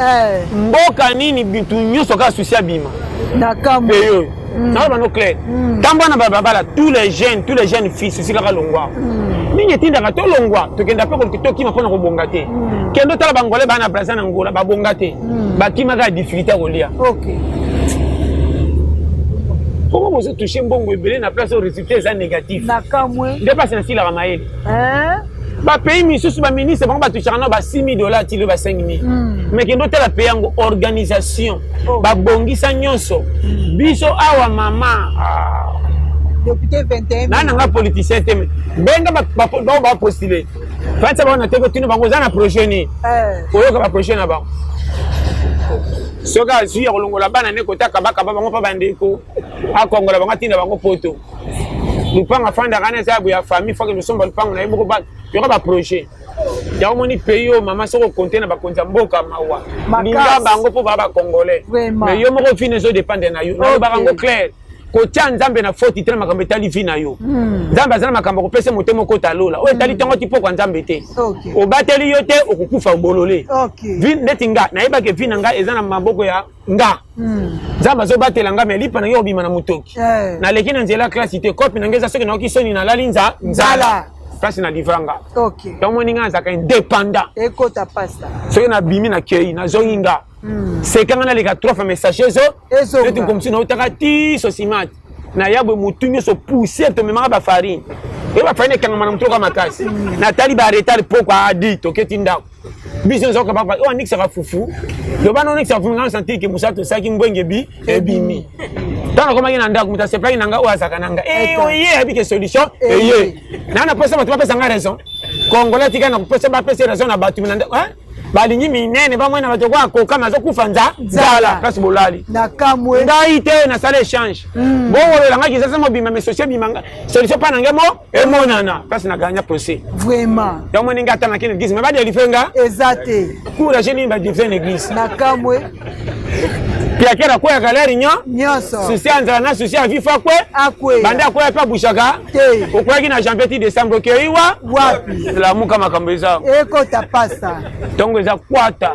mboka nini bitu nyuso ka susia bima na kamwe na ba no clair tambo na baba tous les jeunes filles ceci la longwa ninyi tinda ka to longwa to kenda pe ko to kima pona ko bongate kendo tala bangole bana brasa na ngola ba bongate ba kima ka difficulté ko lia. OK. Comment vous touchez mbongo ebele na place au résultat ça négatif na kamwe dépasse na sila kamaeli ba pays misusu ba ministre bango ba toucher na ba $6,000 tilo ba 5,000 mais kendo tala pays yango organisation ba bongisa nyonso biso awa mama député 21 nana nga politicien te benga ba postuler fatsa ba na teko tino bango za na projet ni oyo ka ba projet na ba soka zui ya kolongola bana ne kota kabaka bango pa bandeko akongola bango tinda bango poto lupanga fanda kana sabu ya famille faut que nous sommes lupanga na yebo ba yo ba projet ya omoni pays mama soko konte na ba konza mboka mawa linga bango po ba congolais mais yo moko fine zo dépendre na yo na ba bango clair ko tia nzambe na faute tena makambo etali vi na yo nzambe azana makambo ko pese motemo ko talola o etali tango tipo kwa nzambe te o bateli yo te okukufa bolole vi netinga na yeba ke vi na nga ezana maboko ya nga nzambe zo batela nga me lipa na yo bima na mutoki na lekina nzela classe te kopi na ngeza soki na okisoni na lalinza nzala place na livranga donc moni nga zaka indépendant ekota pasta soki na bimi na kei na zonginga c'est quand on a les 3 messages so et comme si nous takati so simati na yabwe mutunyo so pousser to mema ba farine et ba farine kanga mana mtoka makasi na tali ba retard pourquoi adi to ketinda biso zo ka ba o nixa ka fufu do ba no nixa fufu na sentir que musato saki mbwenge bi e bimi tana koma ina ndako muta se plani nanga o azaka nanga oye abi ke solution ye na na pesa matu ba pesa nga raison congolais tika na pesa ba pesa raison na batu na balingi minene bamwe na bato kwa koka mazo kufanza zala place bolali na kamwe ndai te na sala échange bongo langa ki sasa mobima mais social bimanga solution pa nangemo e monana place na gagner procès vraiment donc moni ngata na kine église mais ba de lifenga exacté courage ni ba different église na kamwe pia kera kwa galeri nyonso susi anza na susi avifa kwe akwe banda kwa pa bushaka te okwa kina janvier décembre keiwa wapi la muka makambo eza eko tapasa donc eza kwata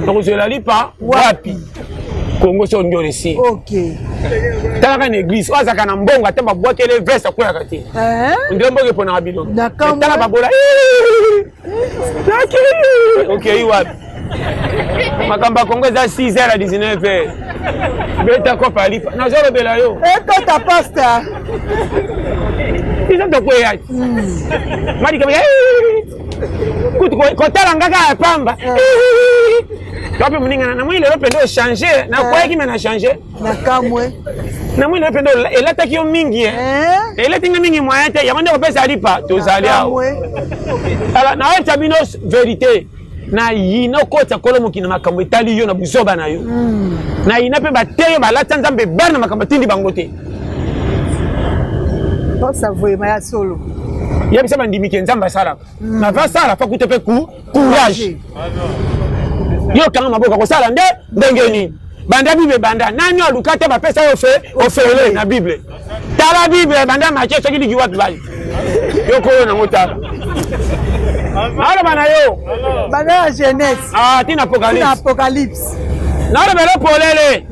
donc je la lipa wapi Congo so ndio resi OK tala na église ozaka na mbongo atamba boîte les veste kwa kati ndio mbongo pona bino tala babola OK wapi makamba Congo za 6h à 19h beta ko palipa na zoro bela yo eko tapasta Ils ont quoi ya mari kama kutu ko tala ngaka pamba kape muninga na mwile lopendo changer na kwa kimi na changer na kamwe na mwile lopendo elata kiyo mingi elata mingi moyete ya mande pesa alipa to zalia ala na acha binos vérité na yino kota kolomo kina makambo etali yo na buzoba na yo na yina pe bateyo balata nzambe bana makambo tindi bangote ça voye maya solo yebisa bandimike nzamba sala na va sala fa kutepe courage yo kanga maboka ko sala ndengeni banda bible banda nani alukate ba pesa yo ofele na bible tala bible banda mache so kili giwa bali yo ko na ngota ala bana yo bana jeunesse tina apocalypse na ala belo polele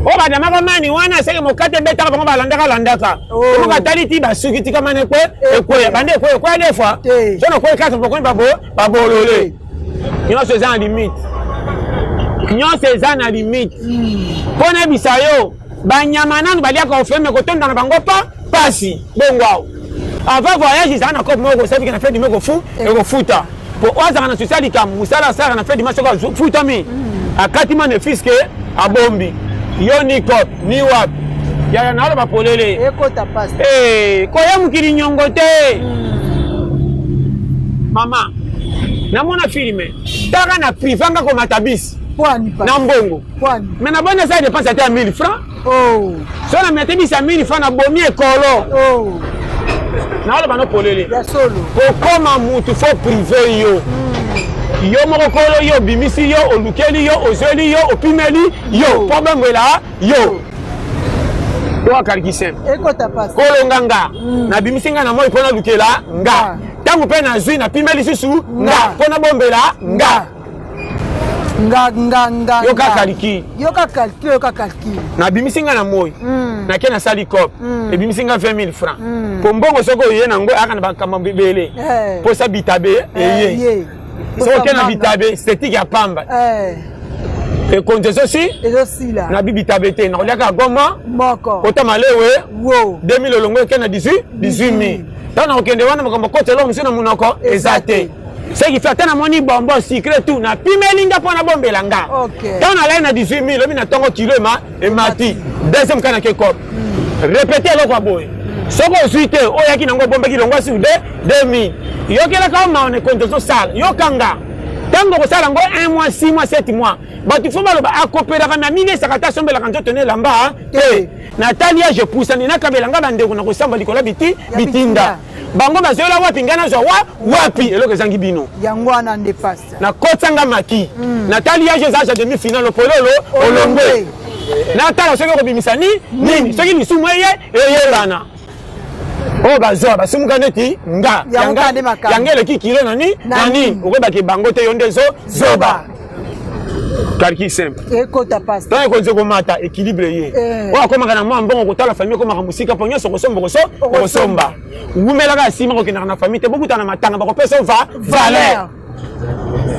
o ba dama ko mani wana sege mokate beta ko ba landaka ko ka taliti ba sukiti kama ne kwe ekwe bande kwe kwa des fois so no kwe ka so ko ba bolole yo se za limite nyon se za na limite pona bisayo banyama nanu balia ko feme ko tonda na bango pasi bongwao avant voyage ça na ko mo ko sabi que na fait du meko fu e ko futa po oza na sociali kam musala sara na fait du maso ko futa mi akati man fiske abombi yo ni kop ni wap ya na ba polele eko tapasa ko ya mukiri nyongo te mama na mona filme taka na privanga ko matabisi na mbongo mais na bonne ça dépense à 1000 francs so na matabisi à 1000 francs na bomi ekolo na ba no polele ya solo ko koma mutu fo privé yo yo mokolo yo bimisi yo olukeli yo ozeli yo opimeli yo problème là yo akarikise eko tapasa kolo nganga na bimisi nga na moi pona lukela nga tangu pe na zui na pimeli susu nga pona bombela nga nga yoka calcul na bimisinga na moi na ke na sali cop e bimisinga 20 000 francs po mbongo soko ye na ngo aka na bakamba bibele po sa bitabe ye soko ke na bitabe esthétique ya pamba et compte ceci na bibitabe te na oliaka goma moko kota malewe 2000 olongo ke na 18000 tana okende wana makambo kote lo musina munoko ezate ce qui fait tana moni bonbon secret tout na pimelinga pona bombelanga tana la na 18000 obi na tongo kilo e mati deuxième kana ke kop répéter lo kwa boy soko suite oyaki nango bombe kilongwa si 2000 yokela ka ma on compte so sala yokanga tango ko sala ngo 1 mois 6 mois 7 mois batu fo baloba akopera kana mine sakata sombela kanzo tene lamba Natalia je pousse na kabelanga bandeko na kosamba likola bitinda bango bazola wapi ngana zo wapi eloko ezangi bino yango wana ndepasse na kotsanga maki Natalia je za demi finale pololo olongwe Natalia soki ko bimisa nini soki ni sumu eyelana o bazo basumuka neti nga yangele ki kilo nani okoba ke bango te yonde zoba calcul simple ekota passe tant que ko mata équilibre ye o akoma kana mwa mbongo kotala famille koma musika po nyoso kosomba ngumela ka sima ko kina na famille te bokuta na matanga bako pesa valeur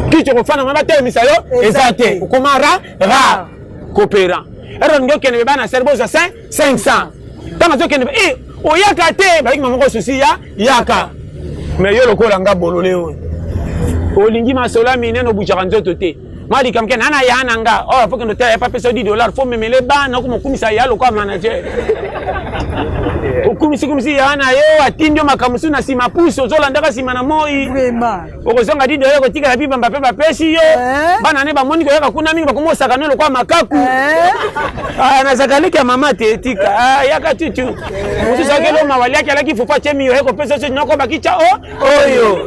kicho ko fana mama te misayo ezate ukomara ra coopérant era ngo kene bana serbo za 500 tama zo kene oyaka te ba ikima moko susi yaka mais yo lokola nga bolole olingi masola mineno buchaka nzoto te mali kamke nana ya nanga faut que notaire pas pesa $10 faut me les bana ko kumisa ya lokwa manager kumisi ya na yo atindio makamusu na sima puso zolanda ka sima na moi vraiment okozonga $10 ko tika na biba mbape ba pesi yo bana ne ba moni ko yaka kuna mingi bakomosa kana lokwa makaku na zakalika mama te tika yaka tutu musu sakelo mawali yake alaki fufa chemi yo ko pesa so nyoko bakicha oyo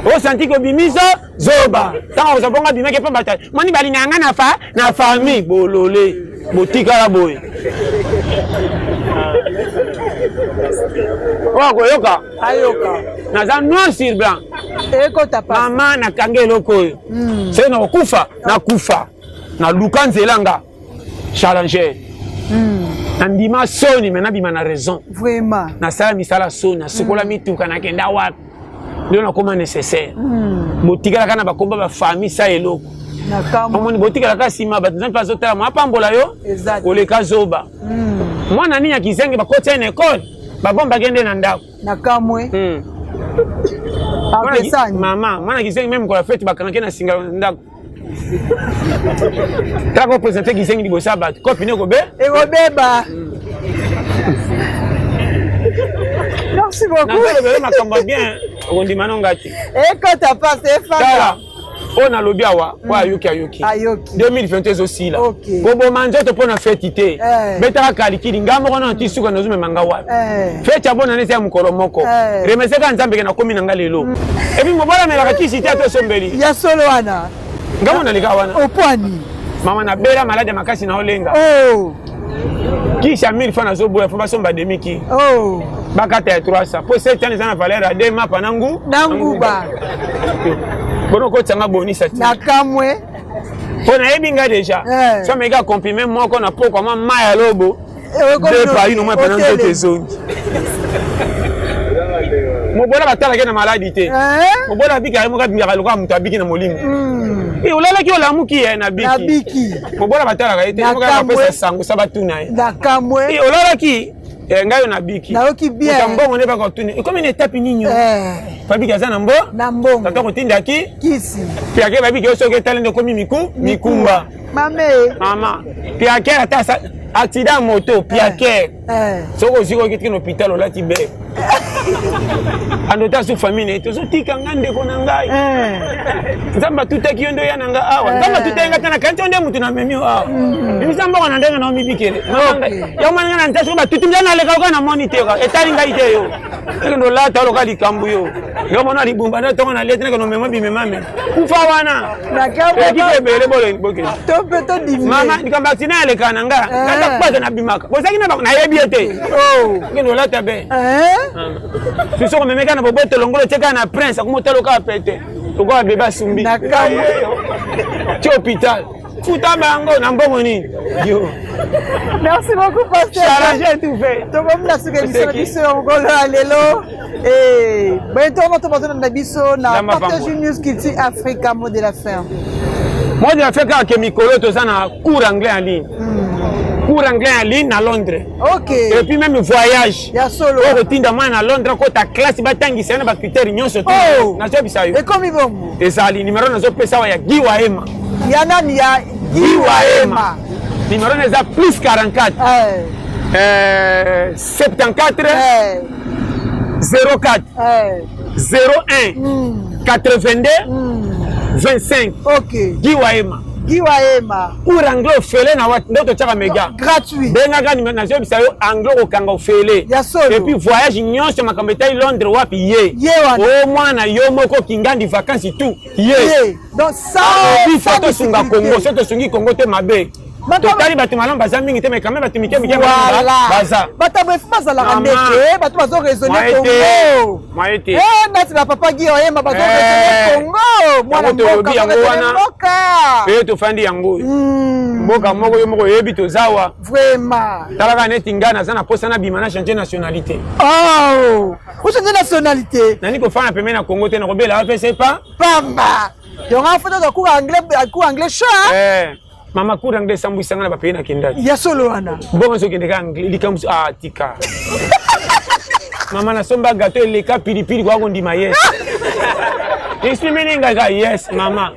o santi ko bimiso zoba tango zabonga bimeke pa bata moni bali nanga na famille bolole botika la boy wako yoka ayoka naza noir sur blanc ekota passe mama na kangelo koyo c'est na kufa na lukanzelanga challenger ndima soni mena bima na raison vraiment na sala misala soni na sukola mituka na kenda wapi ndio na koma nécessaire botika kana bakomba ba famille sa eloko nakamo moni botika ka sima ba nzambe azotala mwa pambola yo oleka zoba mwana nini akizenge bakota na école babomba gende na ndako nakamwe mama mwana kizenge même ko la fête bakanake na singa ndako tako présenter kizenge libosa bat copine ko be ekobeba merci beaucoup na makambo bien ondi manongati ekota passe efanga on a lobby awa wa ayoki 2022 aussi là bobo manjoto pona fête ité betaka kalikili ngambo kono tisuka nozume manga wa fête abona nese ya mukolo moko remeseka nzambe na komi nanga lelo ebi mobola melaka kisite ato sombeli ya solo wana ngamo na lika wana opwani mama na bela malade makasi na olenga kisha 1000 francs na zoboya fo basomba demiki bakata ya 300 po 7 ans na valeur à 2 mapa nangu ba bono ko tsanga bonisa ti nakamwe pona ebinga deja so mega comprimé moko na poko ma maya lobo de paris no mo pendant toute zongi mobola batala ke na maladie te mobola bika mo ka bimaka lokwa mutu abiki na molimo olala ki olamuki na biki mobola batala ka ete mo ka pesa sango sabatuna nakamwe olala ki ngayo na biki naoki bien tambongo ne baka tuni comme une étape ninyo babiki aza na mbongo tata kotinda kisi piake babiki osoke talende komi mikumba mama piake ata accident moto piake soko ziko kitiki na hôpital olati be andota su famille tozo tika ngande kona ngai nzamba tutaki yondo ya nanga awa nzamba tutenga tana kanto nde mutu na memi awa bizamba kona ndenga na mibikele ya mwana na ntaso ba tutumja na leka kana moniteur etali ngai te yo ndo la talo kali kambu yo yo mona libumba na tonga na letre kono memo bimemame kufa wana na kabo bele bole boke to peto divi mama nikamba sina leka nanga ngata kwaza na bimaka bozaki na yebiete ndo la tabe siso ko memeka na boboto longolo cheka na prince akumotalo ka pete Pourquoi bébé Sumbi? Tu es hôpital. Fouta bango na mbongo nini? Yo. Merci beaucoup pasteur. Chargé tout fait. To comme la séquence biso ngolo alelo et bientôt on va passer na biso na partage news Culture Africa mot de la fin. Mot de la fin que mikolo to ça na cours anglais en ligne. Cours anglais en ligne à Londres. OK. Et puis même voyage. Ya solo. Au retinda moi à Londres ko ta classe batangi c'est na critère nyonso to. Na so bisayo. Et comme bon. Et ça numéro na so pesa wa ya Giwa Ema. Ya nani ya Giwa Ema. Numéro est à plus 44. 74 04 01 82 25. OK. Giwa Ema. Giwa Ema. Pour anglais ofele na wat ndoto chaka mega. Gratuit. Benga gani na zo bisayo anglais okanga ofele. Et puis voyage nyonso makambeta Londres wapi ye. O mwana yo moko kingandi vacances tout. Ye. Donc ça bi photo sunga Congo, soto sungi Congo te mabe. Totali batu malam baza mingi te mais quand même batu mike baza. Bata bref baza la ndeke, batu bazo raisonner Congo. Maete. Nati ba papa Giwa Ema bazo raisonner Congo. Mwana mboka wana. Pe to fandi yango. Mboka moko yo moko yebi to zawa. Vraiment. Talaka neti ngana sana posa na bimana changer nationalité. Oh! Ou changer nationalité? Nani ko fana pemena Congo te na ko bela pe c'est pas. Pamba. Yo nga foto de cours anglais chaud. Mama cours anglais sambu sangana ba pena kindaki. Ya solo wana. Bongo so kindeka anglais likamu tika. Mama na somba gâteau leka pilipili kwa ngondima yes. Explique nga yes mama.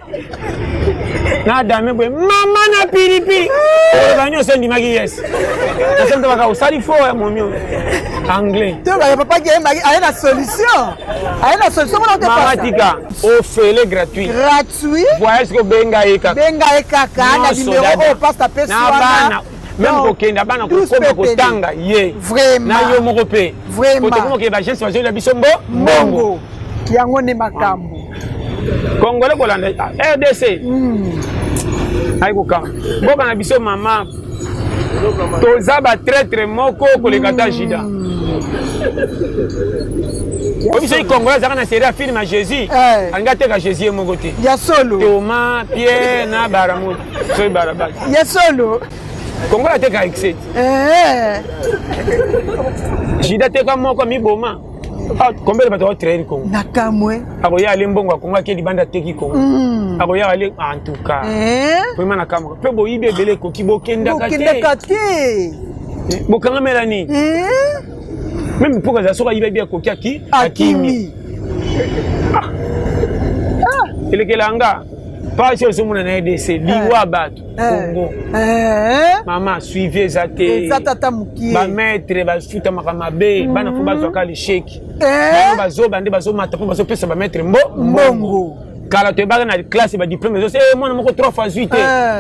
Na dame bwe mama na pilipili. Banyo sendi magi yes. Na senta baka usali fo ya momio. Anglais. Tu vas papa Giwa Ema a la solution. A la solution on te passe. Mama tika offre gratuit. Gratuit. Voyage ko benga eka. Benga eka na numéro au passe ta personne. Na bana. Même kokenda bana ko koma ko tanga ye. Vraiment. Na yo moko pe. Vraiment. Ko to ko ke ba jeunesse bazo la bisombo. Mbongo. Yango ne makambo. Congolais kolanda RDC. Aiko ka. Boka na biso mama. Toza ba traître moko ko le kata jida. Obiso Congolais zaka na série film à Jésus. Angate ka Jésus moko te. Ya solo. Thomas, Pierre na Baramu. So Barabas. Ya solo. Congolais te ka excès. Jida te ka moko mi boma. Combien de bateaux traînent Congo? Nakamwe. Akoya ali mbongo wa Congo akeli banda teki Congo. Akoya ali en tout cas. Vraiment nakamwe. Pe bo ibe bele ko kibo kenda kate. Kenda kate. Bo kanga melani. Même pour que ça soit ibe bien ko kiaki akimi. Ele kelanga. Pas sur ce monde na RDC, liwa batu Congo. Maman suivez zate. Zatata mukie. Ba maître ba futa makamabe, bana fo bazo kali shake. Bana bazo bande bazo mata fo bazo pesa ba maître mbongo. Kala te baga na classe ba diplôme zo c'est moi moko 3 fois 8.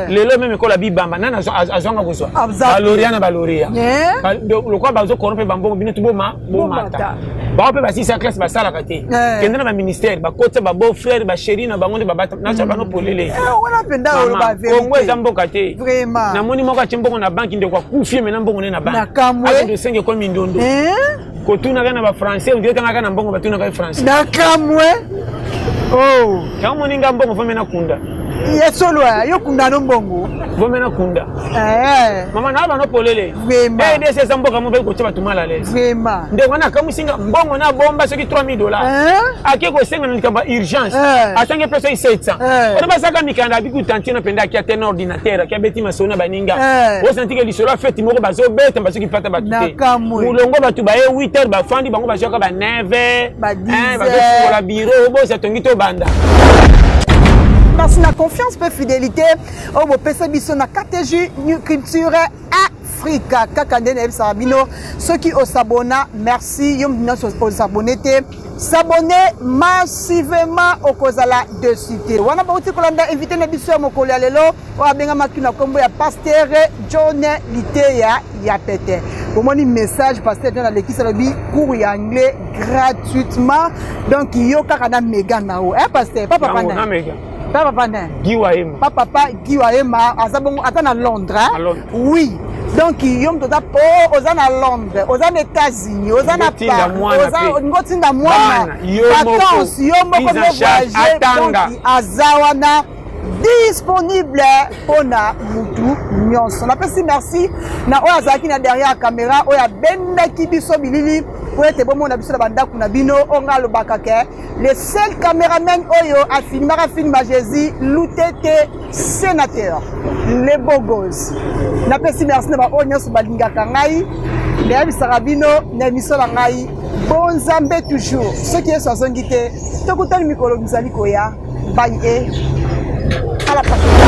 Lelo même ko la bibamba nana azonga kozwa. Baloria na baloria. Le quoi bazo corrompe bambongo bino to boma mata. Ba pe ba si sa classe ba sala kate. Kenda na ba ministère ba kota ba beau frère ba chéri na bango de baba na cha bano polele. Wana penda o ba vérité. Kongo ezambo kate. Vraiment. Na moni moko chimbongo na banki ndeko kufie mena mbongo ne na banki. Nakamwe. Ado senge ko mindondo. Kotuna kana ba français on dirait kana mbongo batuna ka français. Nakamwe. Oh. Kama moninga mbongo vomena kunda. Yesolo yo kunda no mbongo. Vomena kunda. Mama na bana polele. Vraiment. Des ces mboka mo be ko tshaba tumala les. Vraiment. Nde wana kamusinga mbongo na bomba soki $3000. Ake ko senga nikamba urgence. Atange pesa 700. Ona basaka mikanda biku tantina penda ki atena ordinateur ki abeti masona baninga. O senti que lisolo fête moko bazo beta basoki pata batute. Mulongo batu ba 8h ba fandi bango basoka ba 9h. Ba 10h. Bazo la bureau bo sa tongi to banda. Merci la confiance et fidélité au beau biso na KTG New Culture Africa kakandene sabino ceux qui s'abonnent merci yom dina aux abonnés s'abonner massivement au kozala de cité wana ba uti kolanda invité na biso ya mokolo ya lelo o abenga makina kombo ya pasteur John Liteya ya pete pomoni message pasteur dans l'équipe lobi cours ya anglais gratuitement donc yo kaka na mega nao pasteur papa pana Papa Giwa Ema. Papa Giwa Ema, à Londres. À Londres. Oui. Donc yom toza po oza na Londres, oza na États-Unis, oza na Paris, oza ngotinda mwana vacances yo moko no voyager donc azawana disponible pona mutu nyonso. Na pesi merci na oyo azalaki na derrière la caméra oyo abendaki biso bilili po ete bomona biso na bandako na bino onga alobaka ke le seul caméraman oyo afilmaka film ya Jésus Lutete sénateur les beaux gosses. Na pesi merci na baoyo nyonso balingaka ngai nayebisaka bino na émission na ngai bonzambe toujours soki yesu azongi te tokutani mikolo bizali koya bye à la prochaine.